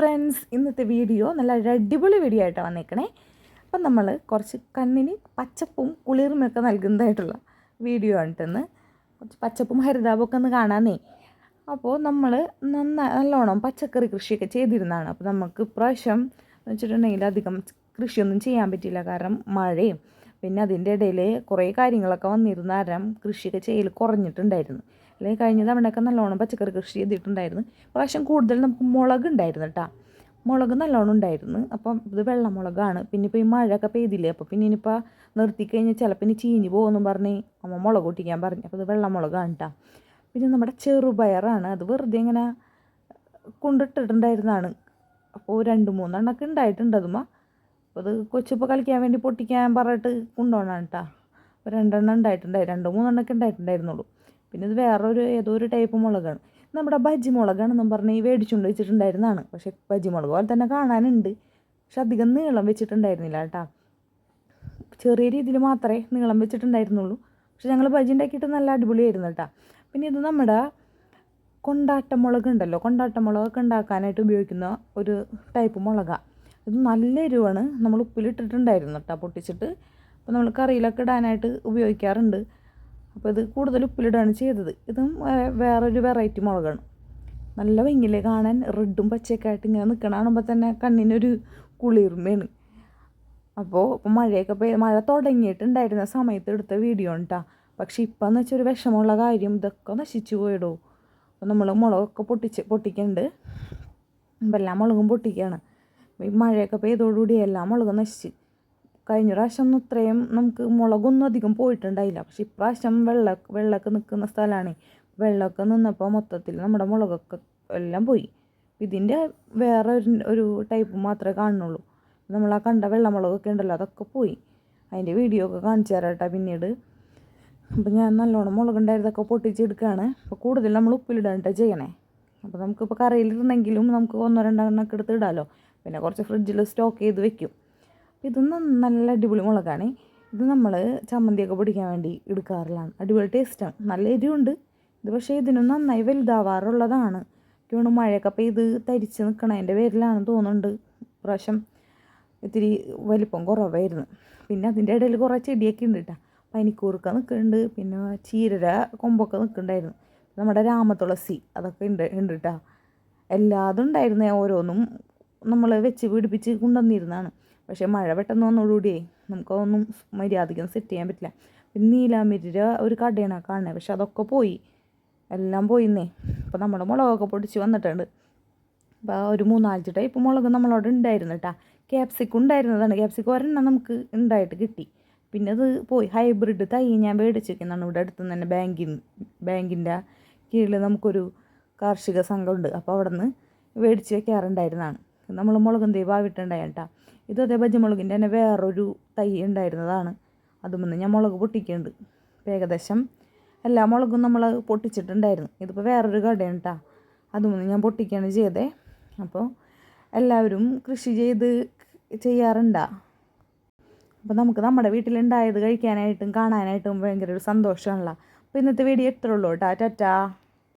Friends, ഇന്നത്തെ video നല്ല അടിപൊളി വീഡിയോ ആയിട്ടാണ് വന്നേക്കണേ. അപ്പം നമ്മൾ കുറച്ച് കണ്ണിന് പച്ചപ്പും കുളിർമയൊക്കെ നൽകുന്നതായിട്ടുള്ള വീഡിയോ ആണിട്ടെന്ന്. കുറച്ച് പച്ചപ്പും ഹരിതാപമൊക്കെ ഒന്ന് കാണാനേ. അപ്പോൾ നമ്മൾ നല്ലോണം പച്ചക്കറി കൃഷിയൊക്കെ ചെയ്തിരുന്നതാണ്. അപ്പോൾ നമുക്ക് ഇപ്രാവശ്യം എന്ന് വെച്ചിട്ടുണ്ടെങ്കിൽ അധികം കൃഷിയൊന്നും ചെയ്യാൻ പറ്റിയില്ല. കാരണം മഴയും പിന്നെ അതിൻ്റെ ഇടയിൽ കുറേ കാര്യങ്ങളൊക്കെ വന്നിരുന്ന കാരണം കൃഷിയൊക്കെ ചെയ്യൽ കുറഞ്ഞിട്ടുണ്ടായിരുന്നു. അല്ലെങ്കിൽ കഴിഞ്ഞ തവണയൊക്കെ നല്ലോണം പച്ചക്കറി കൃഷി ചെയ്തിട്ടുണ്ടായിരുന്നു. പ്രാവശ്യം കൂടുതൽ നമുക്ക് മുളക് ഉണ്ടായിരുന്നു കേട്ടോ. മുളക് നല്ലോണം ഉണ്ടായിരുന്നു. അപ്പം ഇത് വെള്ളമുളകാണ്. പിന്നെ ഇപ്പോൾ ഈ മഴയൊക്കെ പെയ്തില്ലേ, അപ്പോൾ പിന്നെ ഇനിയിപ്പോൾ നിർത്തിക്കഴിഞ്ഞാൽ ചിലപ്പോൾ ഇനി ചീഞ്ഞ് പോകുമെന്ന് പറഞ്ഞ് അമ്മ മുളക് പൊട്ടിക്കാൻ പറഞ്ഞു. അപ്പോൾ ഇത് വെള്ളമുളകാണ് കേട്ടോ. പിന്നെ നമ്മുടെ ചെറുപയറാണ്. അത് വെറുതെ ഇങ്ങനെ കൊണ്ടിട്ടിട്ടുണ്ടായിരുന്നതാണ്. അപ്പോൾ 2-3 ഉണ്ടായിട്ടുണ്ട് അതുമ്മ. അപ്പോൾ അത് കൊച്ചിപ്പോൾ കളിക്കാൻ വേണ്ടി പൊട്ടിക്കാൻ പറഞ്ഞിട്ട് കൊണ്ടുപോകണം കേട്ടോ. അപ്പോൾ 2 ഉണ്ടായിട്ടുണ്ടായി, 2-3 ഉണ്ടായിട്ടുണ്ടായിരുന്നുള്ളൂ. പിന്നെ ഇത് ഏതോ ഒരു ടൈപ്പ് മുളകാണ്. നമ്മുടെ ബജ്ജി മുളകാണെന്നും പറഞ്ഞ് മേടിച്ചുകൊണ്ട് വെച്ചിട്ടുണ്ടായിരുന്നതാണ്. പക്ഷേ ബജ്ജി മുളക് പോലെ തന്നെ കാണാനുണ്ട്, പക്ഷെ അധികം നീളം വെച്ചിട്ടുണ്ടായിരുന്നില്ല കേട്ടോ. ചെറിയ രീതിയിൽ മാത്രമേ നീളം വെച്ചിട്ടുണ്ടായിരുന്നുള്ളൂ. പക്ഷെ ഞങ്ങൾ ബജ്ജി ഉണ്ടാക്കിയിട്ട് നല്ല അടിപൊളിയായിരുന്നു കേട്ടോ. പിന്നെ ഇത് നമ്മുടെ കൊണ്ടാട്ടമുളക് ഉണ്ടല്ലോ, കൊണ്ടാട്ടമുളകൊക്കെ ഉണ്ടാക്കാനായിട്ട് ഉപയോഗിക്കുന്ന ഒരു ടൈപ്പ് മുളകാണ്. ഇത് നല്ല എരിവാണ്. നമ്മൾ ഉപ്പിലിട്ടിട്ടുണ്ടായിരുന്നു കേട്ടോ പൊട്ടിച്ചിട്ട്. അപ്പോൾ നമ്മൾ കറിയിലൊക്കെ ഇടാനായിട്ട് ഉപയോഗിക്കാറുണ്ട്. അപ്പോൾ ഇത് കൂടുതൽ ഉപ്പിലിടാണ് ചെയ്തത്. ഇതും വേറൊരു വെറൈറ്റി മുളകാണ്. നല്ല ഭംഗിയില്ലേ കാണാൻ, റെഡും പച്ചയൊക്കെ ആയിട്ട് ഇങ്ങനെ നിൽക്കണ കാണുമ്പോൾ തന്നെ കണ്ണിനൊരു കുളിർമയാണ്. അപ്പോൾ മഴ തുടങ്ങിയിട്ടുണ്ടായിരുന്ന സമയത്ത് എടുത്ത വീഡിയോ ആണ് കേട്ടോ. പക്ഷേ ഇപ്പം എന്ന് വെച്ചാൽ ഒരു വിഷമമുള്ള കാര്യം, ഇതൊക്കെ നശിച്ചു പോയിടോ. അപ്പോൾ നമ്മൾ മുളകൊക്കെ പൊട്ടിക്കുന്നുണ്ട്. അപ്പം എല്ലാ മുളകും പൊട്ടിക്കുകയാണ്. ഈ മഴയൊക്കെ പെയ്തോടുകൂടി എല്ലാ മുളകും നശിച്ച്. കഴിഞ്ഞ പ്രാവശ്യം ഒന്നും ഇത്രയും നമുക്ക് മുളകൊന്നും അധികം പോയിട്ടുണ്ടായില്ല. പക്ഷെ ഇപ്രാവശ്യം വെള്ളമൊക്കെ നിൽക്കുന്ന സ്ഥലമാണ്. വെള്ളമൊക്കെ നിന്നപ്പോൾ മൊത്തത്തിൽ നമ്മുടെ മുളകൊക്കെ എല്ലാം പോയി. ഇതിൻ്റെ വേറെ ഒരു ടൈപ്പ് മാത്രമേ കാണുന്നുള്ളൂ. നമ്മൾ ആ കണ്ട വെള്ളമുളകൊക്കെ ഉണ്ടല്ലോ, അതൊക്കെ പോയി. അതിൻ്റെ വീഡിയോ ഒക്കെ കാണിച്ചു തരാം കേട്ടോ പിന്നീട്. അപ്പോൾ ഞാൻ നല്ലോണം മുളകുണ്ടായതൊക്കെ പൊട്ടിച്ചെടുക്കുകയാണ്. അപ്പോൾ കൂടുതൽ നമ്മൾ ഉപ്പിലിടാനിട്ട് ചെയ്യണേ. അപ്പോൾ നമുക്കിപ്പോൾ കറിയിലിരുന്നെങ്കിലും നമുക്ക് 1-2 എടുത്ത് ഇടാമല്ലോ. പിന്നെ കുറച്ച് ഫ്രിഡ്ജിൽ സ്റ്റോക്ക് ചെയ്ത് വെക്കും. ഇതൊന്നും നല്ല അടിപൊളി മുളകാണ്. ഇത് നമ്മൾ ചമ്മന്തിയൊക്കെ പൊടിക്കാൻ വേണ്ടി എടുക്കാറുള്ളതാണ്. അടിപൊളി ടേസ്റ്റാണ്, നല്ല എരിവുണ്ട് ഇത്. പക്ഷേ ഇതിനും നന്നായി വലുതാവാറുള്ളതാണ്. എനിക്ക് മഴയൊക്കെ പെയ്ത് തരിച്ച് നിൽക്കണതിൻ്റെ പേരിലാണെന്ന് തോന്നുന്നുണ്ട്. പ്രാവശ്യം ഇത്തിരി വലിപ്പം കുറവായിരുന്നു. പിന്നെ അതിൻ്റെ ഇടയിൽ കുറേ ചെടിയൊക്കെ ഉണ്ട് കേട്ടോ. പനിക്കൂർക്ക നിൽക്കുന്നുണ്ട്, പിന്നെ ചീരര കൊമ്പൊക്കെ നിൽക്കുന്നുണ്ടായിരുന്നു. നമ്മുടെ രാമതുളസി അതൊക്കെ ഉണ്ട് കേട്ടോ. എല്ലാതും ഉണ്ടായിരുന്നേ. ഓരോന്നും നമ്മൾ വെച്ച് പിടിപ്പിച്ച് കൊണ്ടുവന്നിരുന്നതാണ്. പക്ഷേ മഴ പെട്ടെന്ന് വന്നോടുകൂടിയേ നമുക്കതൊന്നും മര്യാദയ്ക്ക് സെറ്റ് ചെയ്യാൻ പറ്റില്ല. പിന്നെ നീലാമിരിയുടെ ഒരു കടയാണ് കാണുന്നത്, പക്ഷെ അതൊക്കെ പോയി, എല്ലാം പോയിന്നേ. അപ്പോൾ നമ്മുടെ മുളകൊക്കെ പൊടിച്ച് വന്നിട്ടുണ്ട്. അപ്പോൾ ഒരു 3-4 ടൈപ്പ് മുളക് നമ്മളവിടെ ഉണ്ടായിരുന്നു കേട്ടോ. ക്യാപ്സിക്കം ഉണ്ടായിരുന്നതാണ്. ക്യാപ്സിക്കം 1 നമുക്ക് ഉണ്ടായിട്ട് കിട്ടി. പിന്നെ അത് പോയി. ഹൈബ്രിഡ് തൈ ഞാൻ മേടിച്ച് വയ്ക്കുന്നതാണ് ഇവിടെ അടുത്ത് തന്നെ. ബാങ്കിൻ്റെ കീഴിൽ നമുക്കൊരു കാർഷിക സംഘമുണ്ട്. അപ്പോൾ അവിടെ നിന്ന് മേടിച്ച് വയ്ക്കാറുണ്ടായിരുന്നതാണ്. നമ്മൾ മുളകും തൈ ഭാവിട്ടുണ്ടായി കേട്ടോ. ഇതും അതേ ബജ്ജി മുളകിൻ്റെ തന്നെ വേറൊരു തൈ ഉണ്ടായിരുന്നതാണ്. അതുമെന്ന് ഞാൻ മുളക് പൊട്ടിക്കുന്നുണ്ട്. ഇപ്പോൾ ഏകദേശം എല്ലാ മുളകും നമ്മൾ പൊട്ടിച്ചിട്ടുണ്ടായിരുന്നു. ഇതിപ്പോൾ വേറൊരു കടയാണ് കേട്ടോ. അതുമെന്ന് ഞാൻ പൊട്ടിക്കുകയാണ് ചെയ്തേ. അപ്പോൾ എല്ലാവരും കൃഷി ചെയ്യാറുണ്ടാ. അപ്പോൾ നമുക്ക് നമ്മുടെ വീട്ടിലുണ്ടായത് കഴിക്കാനായിട്ടും കാണാനായിട്ടും ഭയങ്കര ഒരു സന്തോഷമാണല്ലോ. അപ്പോൾ ഇന്നത്തെ വീഡിയോ എത്ര ഉള്ളൂ കേട്ടോ. ടാറ്റാ.